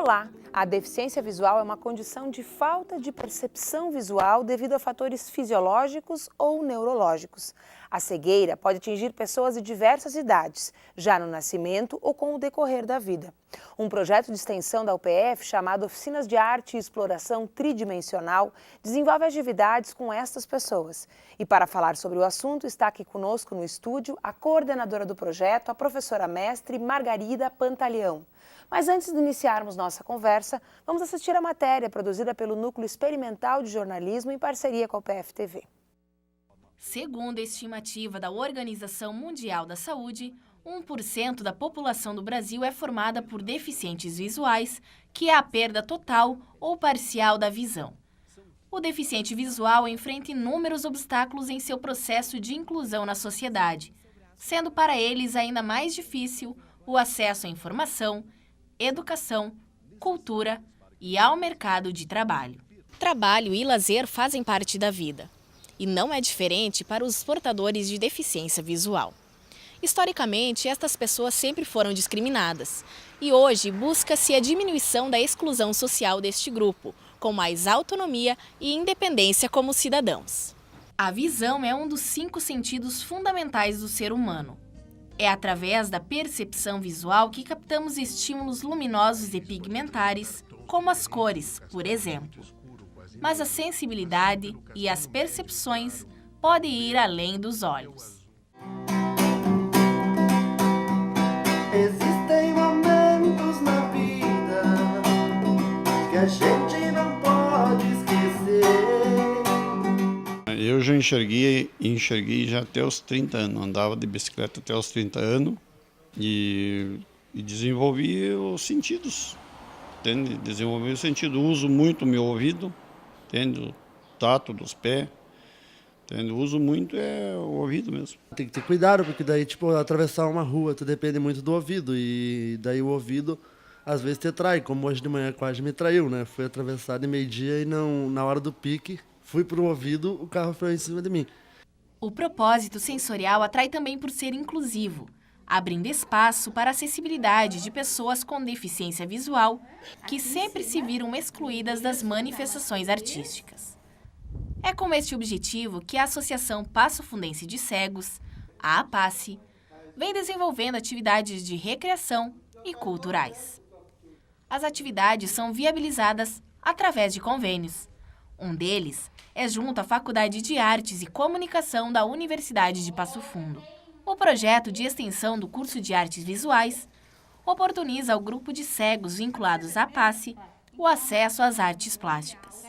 Olá! A deficiência visual é uma condição de falta de percepção visual devido a fatores fisiológicos ou neurológicos. A cegueira pode atingir pessoas de diversas idades, já no nascimento ou com o decorrer da vida. Um projeto de extensão da UPF, chamado Oficinas de Arte e Exploração Tridimensional, desenvolve atividades com estas pessoas. E para falar sobre o assunto, está aqui conosco no estúdio a coordenadora do projeto, a professora mestre Margarida Pantaleão. Mas antes de iniciarmos nossa conversa, vamos assistir a matéria produzida pelo Núcleo Experimental de Jornalismo em parceria com a UPF-TV. Segundo a estimativa da Organização Mundial da Saúde, 1% da população do Brasil é formada por deficientes visuais, que é a perda total ou parcial da visão. O deficiente visual enfrenta inúmeros obstáculos em seu processo de inclusão na sociedade, sendo para eles ainda mais difícil o acesso à informação, educação, cultura e ao mercado de trabalho. Trabalho e lazer fazem parte da vida, e não é diferente para os portadores de deficiência visual. Historicamente, estas pessoas sempre foram discriminadas, e hoje busca-se a diminuição da exclusão social deste grupo, com mais autonomia e independência como cidadãos. A visão é um dos 5 sentidos fundamentais do ser humano. É através da percepção visual que captamos estímulos luminosos e pigmentares, como as cores, por exemplo. Mas a sensibilidade e as percepções podem ir além dos olhos. Existem momentos na vida que a gente não pode esquecer. Eu já enxerguei já até os 30 anos, andava de bicicleta até os 30 anos e desenvolvi os sentidos, entende? Desenvolvi o sentido, uso muito o meu ouvido, entende? O tato dos pés, entende? Uso muito o ouvido mesmo. Tem que ter cuidado, porque daí, atravessar uma rua, tu depende muito do ouvido, e daí o ouvido às vezes te trai, como hoje de manhã quase me traiu, né? Fui atravessar de meio-dia e não, na hora do pique, fui pro ouvido, o carro foi em cima de mim. O propósito sensorial atrai também por ser inclusivo, abrindo espaço para a acessibilidade de pessoas com deficiência visual que sempre se viram excluídas das manifestações artísticas. É com este objetivo que a Associação Passo Fundense de Cegos, a APACE, vem desenvolvendo atividades de recreação e culturais. As atividades são viabilizadas através de convênios. Um deles é junto à Faculdade de Artes e Comunicação da Universidade de Passo Fundo. O projeto de extensão do curso de Artes Visuais oportuniza ao grupo de cegos vinculados à APACE o acesso às artes plásticas.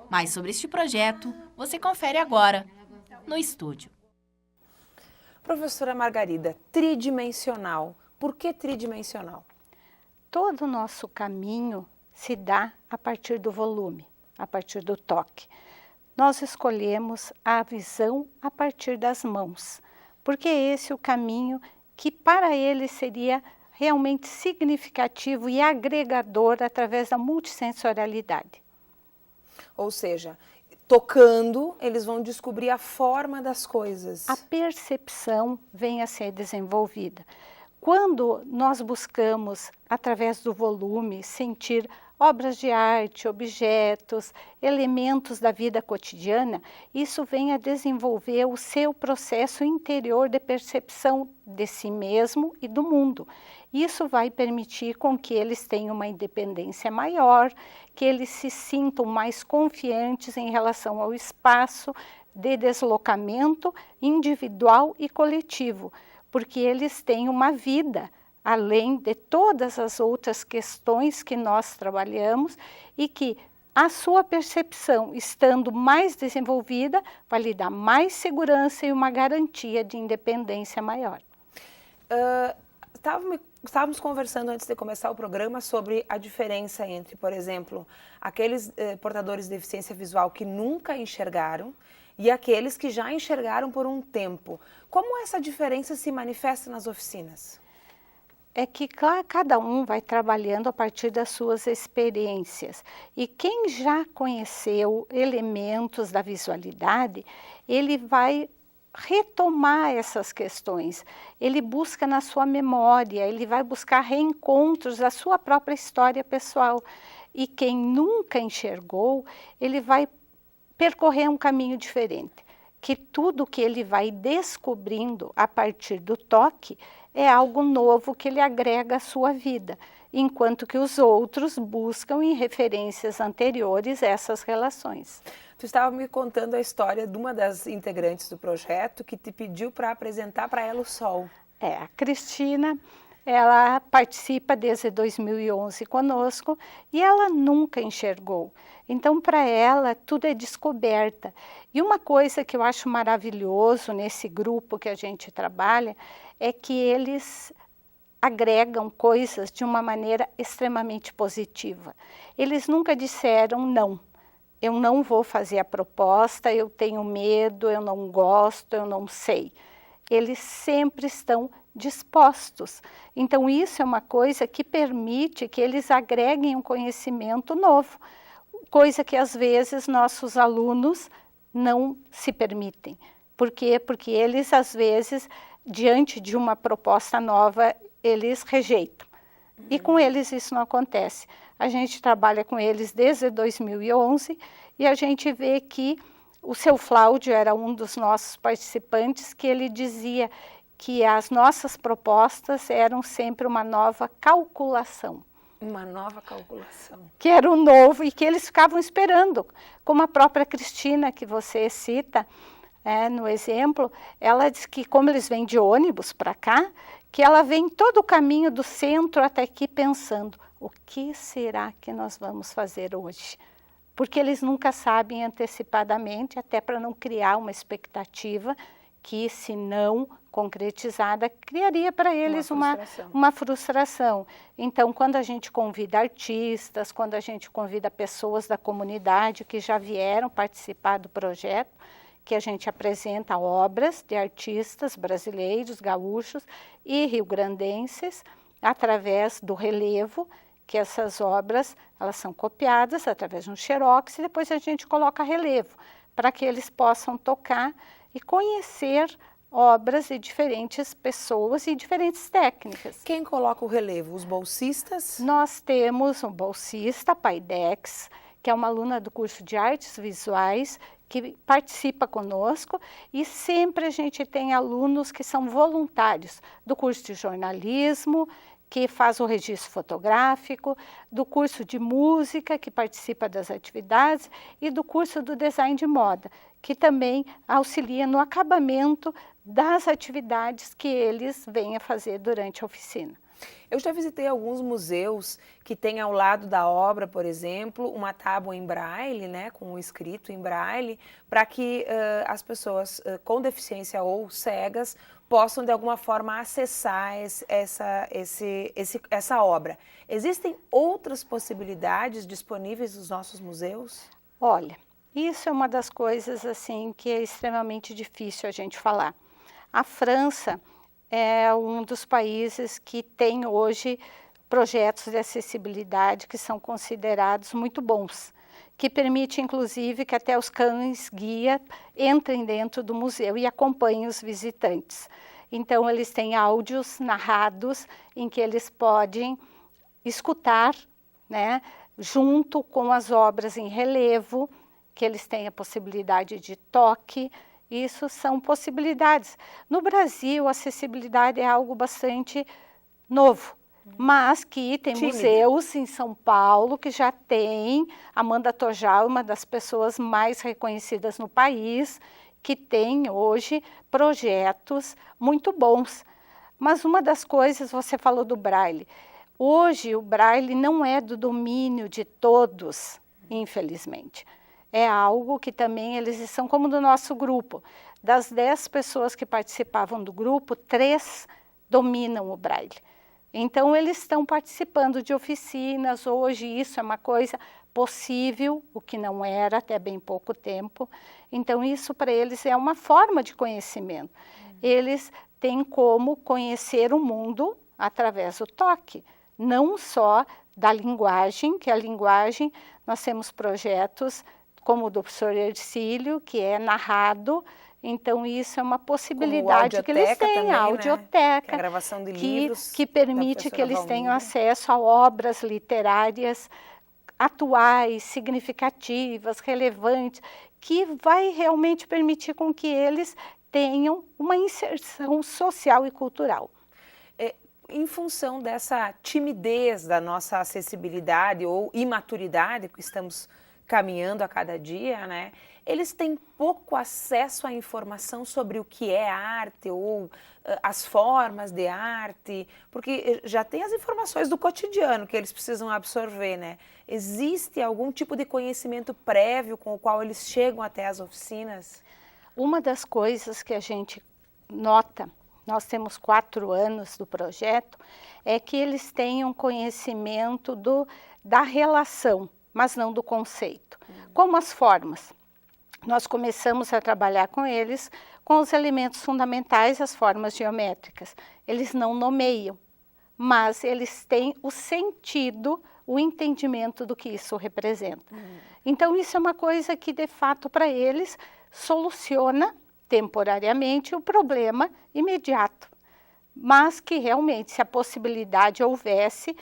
Mais sobre este projeto, você confere agora, no estúdio. Professora Margarida, tridimensional. Por que tridimensional? Todo o nosso caminho se dá a partir do volume, a partir do toque. Nós escolhemos a visão a partir das mãos, porque esse é o caminho que para ele seria realmente significativo e agregador através da multissensorialidade. Ou seja, tocando, eles vão descobrir a forma das coisas. A percepção vem a ser desenvolvida. Quando nós buscamos, através do volume, sentir obras de arte, objetos, elementos da vida cotidiana, isso vem a desenvolver o seu processo interior de percepção de si mesmo e do mundo. Isso vai permitir com que eles tenham uma independência maior, que eles se sintam mais confiantes em relação ao espaço de deslocamento individual e coletivo, porque eles têm uma vida além de todas as outras questões que nós trabalhamos e que a sua percepção, estando mais desenvolvida, vai lhe dar mais segurança e uma garantia de independência maior. Estávamos conversando antes de começar o programa sobre a diferença entre, por exemplo, aqueles portadores de deficiência visual que nunca enxergaram e aqueles que já enxergaram por um tempo. Como essa diferença se manifesta nas oficinas? É que cada um vai trabalhando a partir das suas experiências. E quem já conheceu elementos da visualidade, ele vai retomar essas questões. Ele busca na sua memória, ele vai buscar reencontros da sua própria história pessoal. E quem nunca enxergou, ele vai percorrer um caminho diferente. Que tudo que ele vai descobrindo a partir do toque é algo novo que ele agrega à sua vida, enquanto que os outros buscam em referências anteriores essas relações. Tu estava me contando a história de uma das integrantes do projeto que te pediu para apresentar para ela o sol. A Cristina, ela participa desde 2011 conosco e ela nunca enxergou. Então, para ela, tudo é descoberta. E uma coisa que eu acho maravilhoso nesse grupo que a gente trabalha é que eles agregam coisas de uma maneira extremamente positiva. Eles nunca disseram não. Eu não vou fazer a proposta, eu tenho medo, eu não gosto, eu não sei. Eles sempre estão dispostos. Então, isso é uma coisa que permite que eles agreguem um conhecimento novo, coisa que às vezes nossos alunos não se permitem. Por quê? Porque eles, às vezes, diante de uma proposta nova, eles rejeitam. E com eles isso não acontece. A gente trabalha com eles desde 2011 e a gente vê que o seu Flávio era um dos nossos participantes, que ele dizia que as nossas propostas eram sempre uma nova calculação. Uma nova calculação. Que era o novo e que eles ficavam esperando. Como a própria Cristina, que você cita no exemplo, ela diz que como eles vêm de ônibus para cá, que ela vem todo o caminho do centro até aqui pensando, o que será que nós vamos fazer hoje? Porque eles nunca sabem antecipadamente, até para não criar uma expectativa que, se não concretizada, criaria para eles uma frustração. Então, quando a gente convida artistas, quando a gente convida pessoas da comunidade que já vieram participar do projeto, que a gente apresenta obras de artistas brasileiros, gaúchos e rio-grandenses, através do relevo, que essas obras elas são copiadas através de um xerox e depois a gente coloca relevo, para que eles possam tocar e conhecer obras de diferentes pessoas e diferentes técnicas. Quem coloca o relevo? Os bolsistas? Nós temos um bolsista, Paidex, que é uma aluna do curso de Artes Visuais, que participa conosco, e sempre a gente tem alunos que são voluntários do curso de jornalismo, que faz o registro fotográfico, do curso de música, que participa das atividades, e do curso do design de moda, que também auxilia no acabamento das atividades que eles vêm a fazer durante a oficina. Eu já visitei alguns museus que têm ao lado da obra, por exemplo, uma tábua em braille, né, com o escrito em braille, para que as pessoas com deficiência ou cegas possam, de alguma forma, acessar essa obra. Existem outras possibilidades disponíveis nos nossos museus? Olha, isso é uma das coisas assim que é extremamente difícil a gente falar. A França é um dos países que tem hoje projetos de acessibilidade que são considerados muito bons, que permite inclusive que até os cães-guia entrem dentro do museu e acompanhem os visitantes. Então eles têm áudios narrados em que eles podem escutar, né, junto com as obras em relevo, que eles têm a possibilidade de toque. Isso são possibilidades. No Brasil, a acessibilidade é algo bastante novo, mas que tem museus em São Paulo que já tem. Amanda Tojal, uma das pessoas mais reconhecidas no país, que tem hoje projetos muito bons. Mas uma das coisas, você falou do Braille. Hoje, o Braille não é do domínio de todos, infelizmente. É algo que também eles são como do nosso grupo. Das 10 pessoas que participavam do grupo, 3 dominam o Braille. Então, eles estão participando de oficinas. Hoje, isso é uma coisa possível, o que não era até bem pouco tempo. Então, isso para eles é uma forma de conhecimento. Eles têm como conhecer o mundo através do toque, não só da linguagem, que a linguagem, nós temos projetos como o do professor Ercílio, que é narrado Então, isso é uma possibilidade que eles têm, também, a audioteca, que é a gravação de livros que permite que eles tenham acesso a obras literárias atuais, significativas, relevantes, que vai realmente permitir com que eles tenham uma inserção social e cultural. Em função dessa timidez da nossa acessibilidade ou imaturidade que estamos caminhando a cada dia, né? Eles têm pouco acesso à informação sobre o que é arte ou as formas de arte, porque já tem as informações do cotidiano que eles precisam absorver, né? Existe algum tipo de conhecimento prévio com o qual eles chegam até as oficinas? Uma das coisas que a gente nota, nós temos 4 anos do projeto, é que eles tenham conhecimento da relação, mas não do conceito. Como as formas. Nós começamos a trabalhar com eles com os elementos fundamentais, as formas geométricas. Eles não nomeiam, mas eles têm o sentido, o entendimento do que isso representa. Então, isso é uma coisa que, de fato, para eles, soluciona temporariamente o problema imediato, mas que realmente, se a possibilidade houvesse,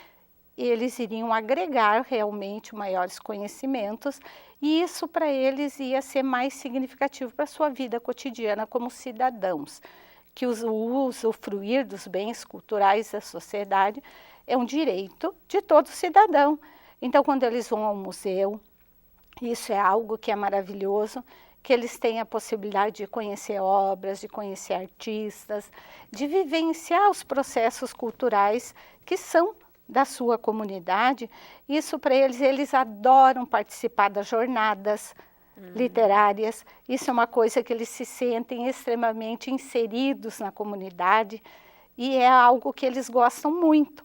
eles iriam agregar realmente maiores conhecimentos e isso para eles ia ser mais significativo para a sua vida cotidiana como cidadãos, que o usufruir dos bens culturais da sociedade é um direito de todo cidadão. Então, quando eles vão ao museu, isso é algo que é maravilhoso, que eles têm a possibilidade de conhecer obras, de conhecer artistas, de vivenciar os processos culturais que são da sua comunidade. Isso para eles adoram participar das jornadas literárias. Isso é uma coisa que eles se sentem extremamente inseridos na comunidade e é algo que eles gostam muito.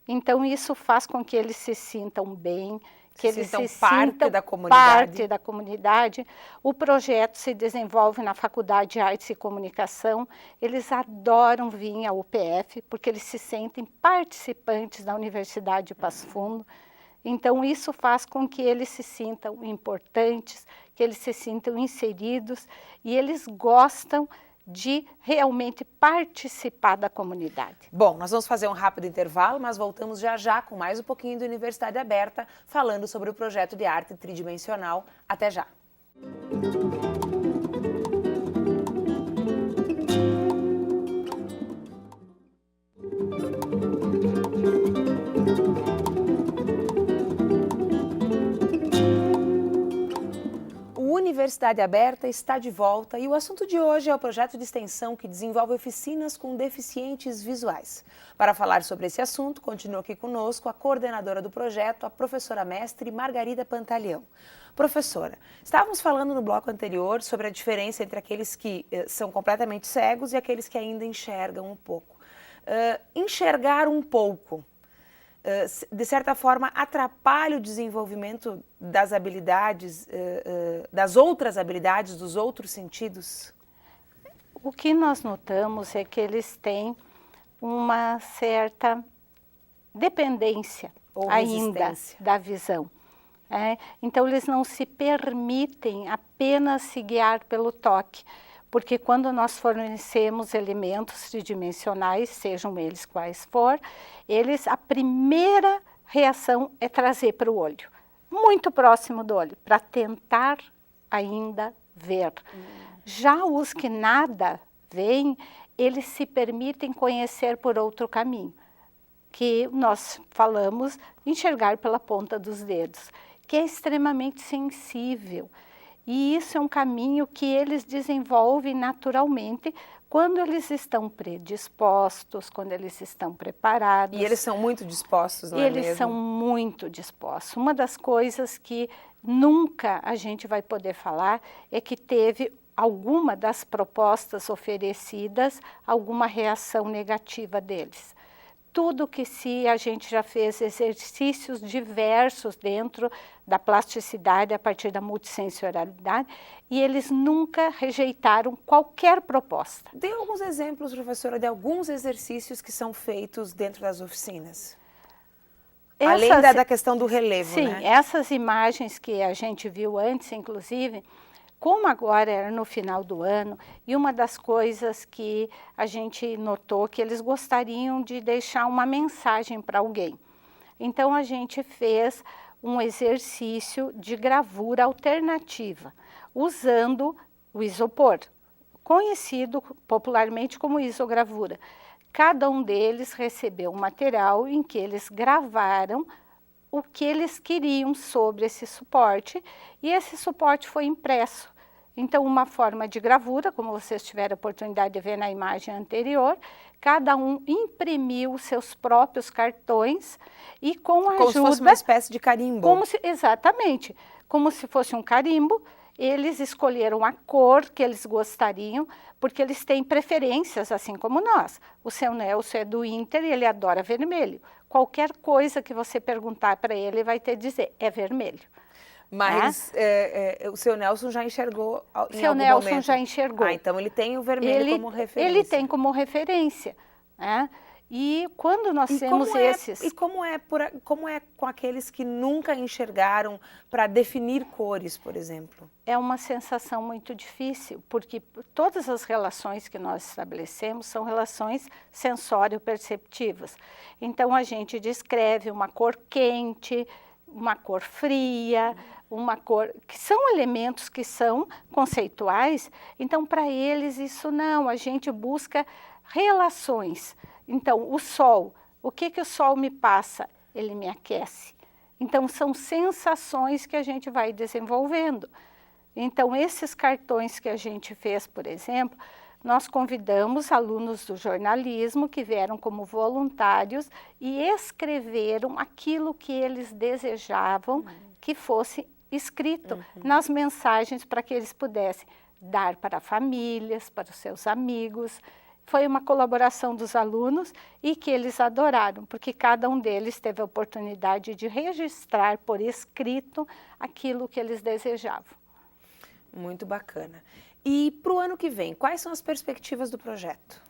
Então, isso faz com que eles se sintam bem, que eles se sintam parte da comunidade. O projeto se desenvolve na Faculdade de Artes e Comunicação. Eles adoram vir à UPF, porque eles se sentem participantes da Universidade de Passo Fundo. Então, isso faz com que eles se sintam importantes, que eles se sintam inseridos e eles gostam de realmente participar da comunidade. Bom, nós vamos fazer um rápido intervalo, mas voltamos já já com mais um pouquinho do Universidade Aberta, falando sobre o projeto de arte tridimensional. Até já! Universidade Aberta está de volta e o assunto de hoje é o projeto de extensão que desenvolve oficinas com deficientes visuais. Para falar sobre esse assunto, continua aqui conosco a coordenadora do projeto, a professora mestre Margarida Pantaleão. Professora, estávamos falando no bloco anterior sobre a diferença entre aqueles que são completamente cegos e aqueles que ainda enxergam um pouco. Enxergar um pouco, de certa forma, atrapalha o desenvolvimento das habilidades, das outras habilidades, dos outros sentidos? O que nós notamos é que eles têm uma certa dependência ainda da visão. Então, eles não se permitem apenas se guiar pelo toque, porque quando nós fornecemos elementos tridimensionais, sejam eles quais for, a primeira reação é trazer para o olho, muito próximo do olho, para tentar ainda ver. Já os que nada veem, eles se permitem conhecer por outro caminho, que nós falamos enxergar pela ponta dos dedos, que é extremamente sensível. E isso é um caminho que eles desenvolvem naturalmente quando eles estão predispostos, quando eles estão preparados. E eles são muito dispostos, não é mesmo? Eles são muito dispostos. Uma das coisas que nunca a gente vai poder falar é que teve alguma das propostas oferecidas, alguma reação negativa deles. Tudo que a gente já fez exercícios diversos dentro da plasticidade, a partir da multissensorialidade, e eles nunca rejeitaram qualquer proposta. Dê alguns exemplos, professora, de alguns exercícios que são feitos dentro das oficinas. Além da questão do relevo, sim, né? Essas imagens que a gente viu antes, inclusive, Como agora era no final do ano, e uma das coisas que a gente notou que eles gostariam de deixar uma mensagem para alguém. Então a gente fez um exercício de gravura alternativa, usando o isopor, conhecido popularmente como isogravura. Cada um deles recebeu um material em que eles gravaram o que eles queriam sobre esse suporte, e esse suporte foi impresso. Então, uma forma de gravura, como vocês tiveram a oportunidade de ver na imagem anterior, cada um imprimiu seus próprios cartões e com a ajuda... Como se fosse uma espécie de carimbo. Exatamente, como se fosse um carimbo. Eles escolheram a cor que eles gostariam, porque eles têm preferências, assim como nós. O seu Nelson é do Inter e ele adora vermelho. Qualquer coisa que você perguntar para ele, ele vai te dizer, é vermelho. Mas o seu Nelson já enxergou em algum Seu Nelson momento? já enxergou. Ah, então ele tem o vermelho como referência. Ele tem como referência, né? E quando nós temos esses... E como é com aqueles que nunca enxergaram para definir cores, por exemplo? É uma sensação muito difícil, porque todas as relações que nós estabelecemos são relações sensório-perceptivas. Então, a gente descreve uma cor quente, uma cor fria, uma cor... que são elementos que são conceituais. Então, para eles, isso não. A gente busca relações. Então, o sol, o que o sol me passa? Ele me aquece. Então, são sensações que a gente vai desenvolvendo. Então, esses cartões que a gente fez, por exemplo, nós convidamos alunos do jornalismo que vieram como voluntários e escreveram aquilo que eles desejavam que fosse escrito nas mensagens para que eles pudessem dar para famílias, para os seus amigos. Foi uma colaboração dos alunos e que eles adoraram, porque cada um deles teve a oportunidade de registrar por escrito aquilo que eles desejavam. Muito bacana. E para o ano que vem, quais são as perspectivas do projeto?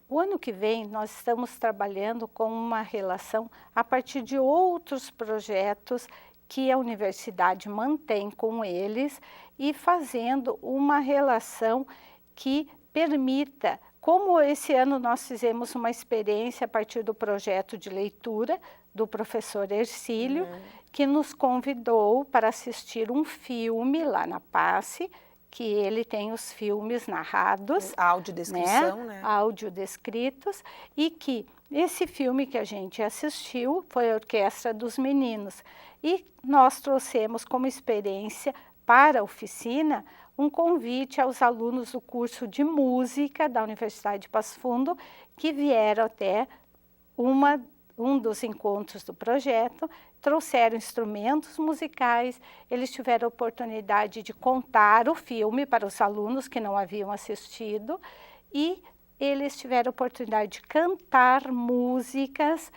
O ano que vem, nós estamos trabalhando com uma relação a partir de outros projetos que a universidade mantém com eles e fazendo uma relação que permita... Como esse ano nós fizemos uma experiência a partir do projeto de leitura do professor Hercílio, que nos convidou para assistir um filme lá na Pace, que ele tem os filmes narrados. Audiodescrição, né? Audiodescritos, e que esse filme que a gente assistiu foi a Orquestra dos Meninos. E nós trouxemos como experiência para a oficina um convite aos alunos do curso de música da Universidade de Passo Fundo, que vieram até um dos encontros do projeto, trouxeram instrumentos musicais, eles tiveram a oportunidade de contar o filme para os alunos que não haviam assistido e eles tiveram a oportunidade de cantar músicas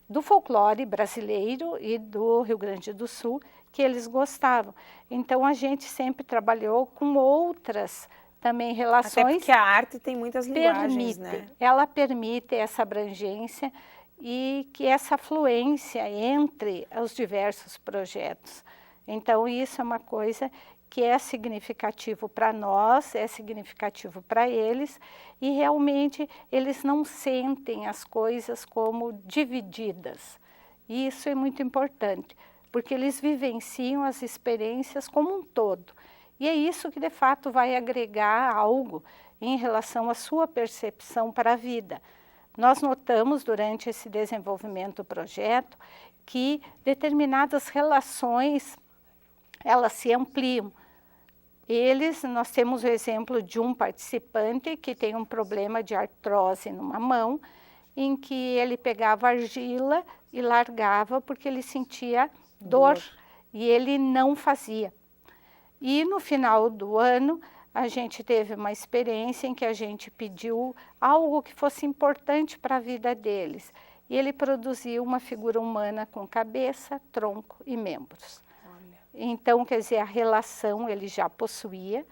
do folclore brasileiro e do Rio Grande do Sul, que eles gostavam. Então, a gente sempre trabalhou com outras também relações. Até porque a arte tem muitas linguagens, né? Ela permite essa abrangência e que essa fluência entre os diversos projetos. Então, isso é uma coisa que é significativo para nós, é significativo para eles, e realmente eles não sentem as coisas como divididas. E isso é muito importante, porque eles vivenciam as experiências como um todo. E é isso que, de fato, vai agregar algo em relação à sua percepção para a vida. Nós notamos, durante esse desenvolvimento do projeto, que determinadas relações, elas se ampliam. Nós temos o exemplo de um participante que tem um problema de artrose numa mão, em que ele pegava argila e largava porque ele sentia dor. E ele não fazia. E no final do ano, a gente teve uma experiência em que a gente pediu algo que fosse importante para a vida deles. E ele produziu uma figura humana com cabeça, tronco e membros. Então, quer dizer, a relação ele já possuía,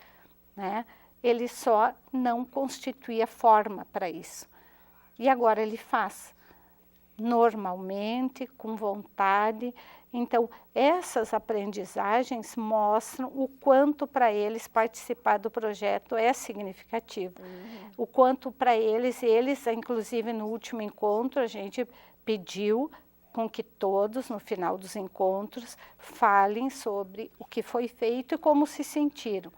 né? Ele só não constituía forma para isso. E agora ele faz. normalmente, com vontade. Então, essas aprendizagens mostram o quanto para eles participar do projeto é significativo. O quanto para eles, inclusive no último encontro, a gente pediu com que todos, no final dos encontros, falem sobre o que foi feito e como se sentiram.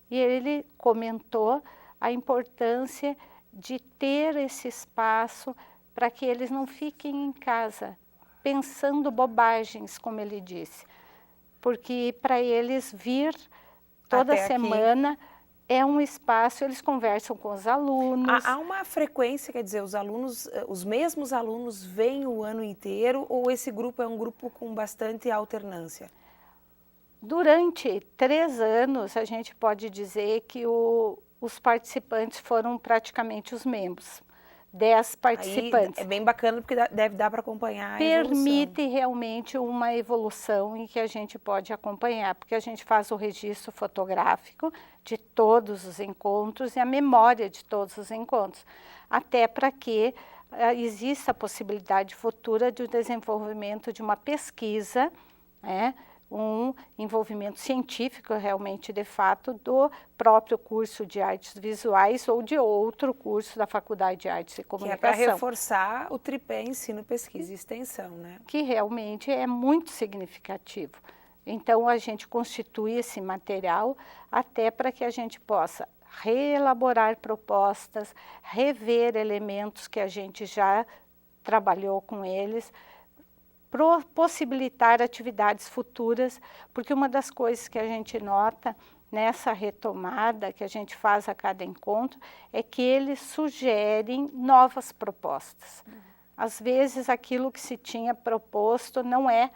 E ele comentou a importância de ter esse espaço para que eles não fiquem em casa pensando bobagens, como ele disse. Porque para eles vir toda Até aqui. semana é um espaço, eles conversam com os alunos. Há uma frequência, quer dizer, os mesmos alunos vêm o ano inteiro ou esse grupo é um grupo com bastante alternância? Durante 3 anos, a gente pode dizer que os participantes foram praticamente os membros. 10 participantes. Aí é bem bacana porque deve dar para acompanhar a evolução. Permite realmente uma evolução em que a gente pode acompanhar, porque a gente faz o registro fotográfico de todos os encontros e a memória de todos os encontros, até para que exista a possibilidade futura de desenvolvimento de uma pesquisa, né? Um envolvimento científico realmente, de fato, do próprio curso de artes visuais ou de outro curso da Faculdade de Artes e Comunicação. Que é para reforçar o tripé ensino, pesquisa e extensão, né? Que realmente é muito significativo. Então, a gente constitui esse material até para que a gente possa reelaborar propostas, rever elementos que a gente já trabalhou com eles, possibilitar atividades futuras, porque uma das coisas que a gente nota nessa retomada que a gente faz a cada encontro é que eles sugerem novas propostas. Às vezes aquilo que se tinha proposto não é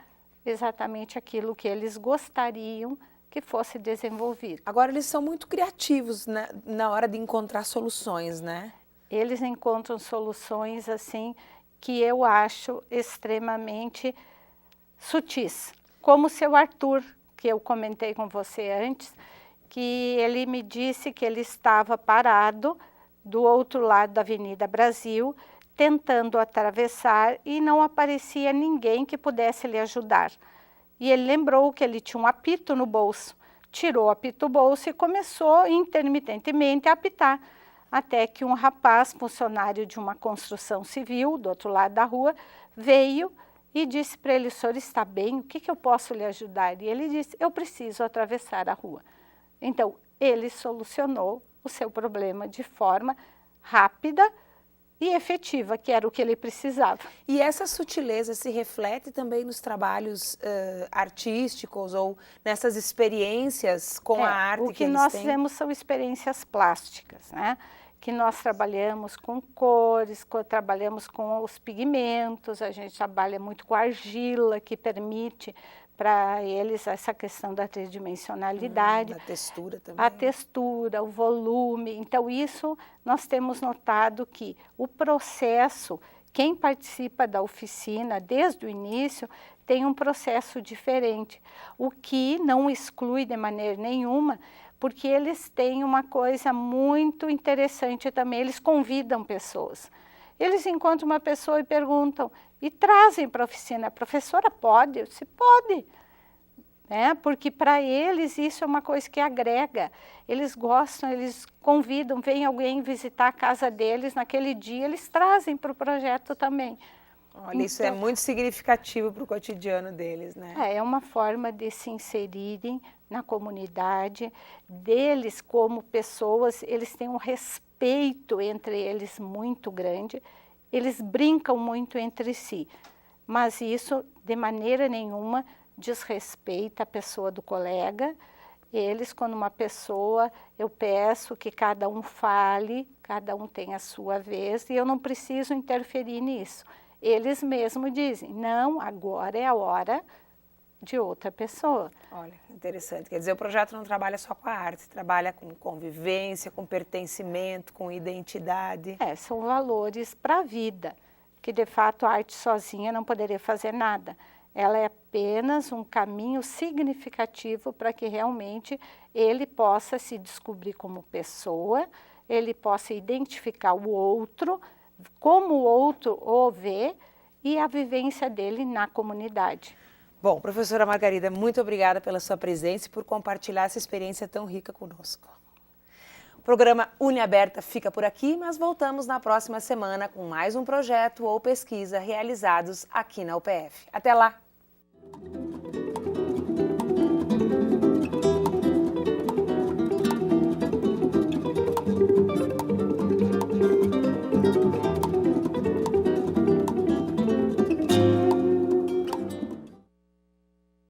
exatamente aquilo que eles gostariam que fosse desenvolvido. Agora eles são muito criativos, né, na hora de encontrar soluções, né? Eles encontram soluções assim que eu acho extremamente sutis. Como o seu Arthur, que eu comentei com você antes, que ele me disse que ele estava parado do outro lado da Avenida Brasil, tentando atravessar e não aparecia ninguém que pudesse lhe ajudar. E ele lembrou que ele tinha um apito no bolso, tirou o apito do bolso e começou intermitentemente a apitar. Até que um rapaz, funcionário de uma construção civil, do outro lado da rua, veio e disse para ele: o senhor está bem? O que eu posso lhe ajudar? E ele disse: eu preciso atravessar a rua. Então, ele solucionou o seu problema de forma rápida e efetiva, que era o que ele precisava. E essa sutileza se reflete também nos trabalhos artísticos ou nessas experiências com a arte que eles têm? O que nós temos são experiências plásticas, né? Que nós trabalhamos com cores, trabalhamos com os pigmentos, a gente trabalha muito com argila, que permite para eles essa questão da tridimensionalidade. Da textura também. A textura, o volume. Então, isso nós temos notado que o processo, quem participa da oficina desde o início, tem um processo diferente, o que não exclui de maneira nenhuma, porque eles têm uma coisa muito interessante também, eles convidam pessoas. Eles encontram uma pessoa e perguntam, e trazem para a oficina: a professora pode? Eu disse: pode. Porque para eles isso é uma coisa que agrega. Eles gostam, eles convidam, vem alguém visitar a casa deles naquele dia, eles trazem para o projeto também. Olha, então, isso é muito significativo para o cotidiano deles, né? É uma forma de se inserirem na comunidade, deles como pessoas, eles têm um respeito entre eles muito grande, eles brincam muito entre si, mas isso de maneira nenhuma desrespeita a pessoa do colega. Eles, quando uma pessoa, eu peço que cada um fale, cada um tem a sua vez, e eu não preciso interferir nisso. Eles mesmos dizem: não, agora é a hora de outra pessoa. Olha, interessante. Quer dizer, o projeto não trabalha só com a arte, trabalha com convivência, com pertencimento, com identidade. São valores para a vida, que de fato a arte sozinha não poderia fazer nada. Ela é apenas um caminho significativo para que realmente ele possa se descobrir como pessoa, ele possa identificar o outro, como o outro o vê, e a vivência dele na comunidade. Bom, professora Margarida, muito obrigada pela sua presença e por compartilhar essa experiência tão rica conosco. O programa UniAberta fica por aqui, mas voltamos na próxima semana com mais um projeto ou pesquisa realizados aqui na UPF. Até lá!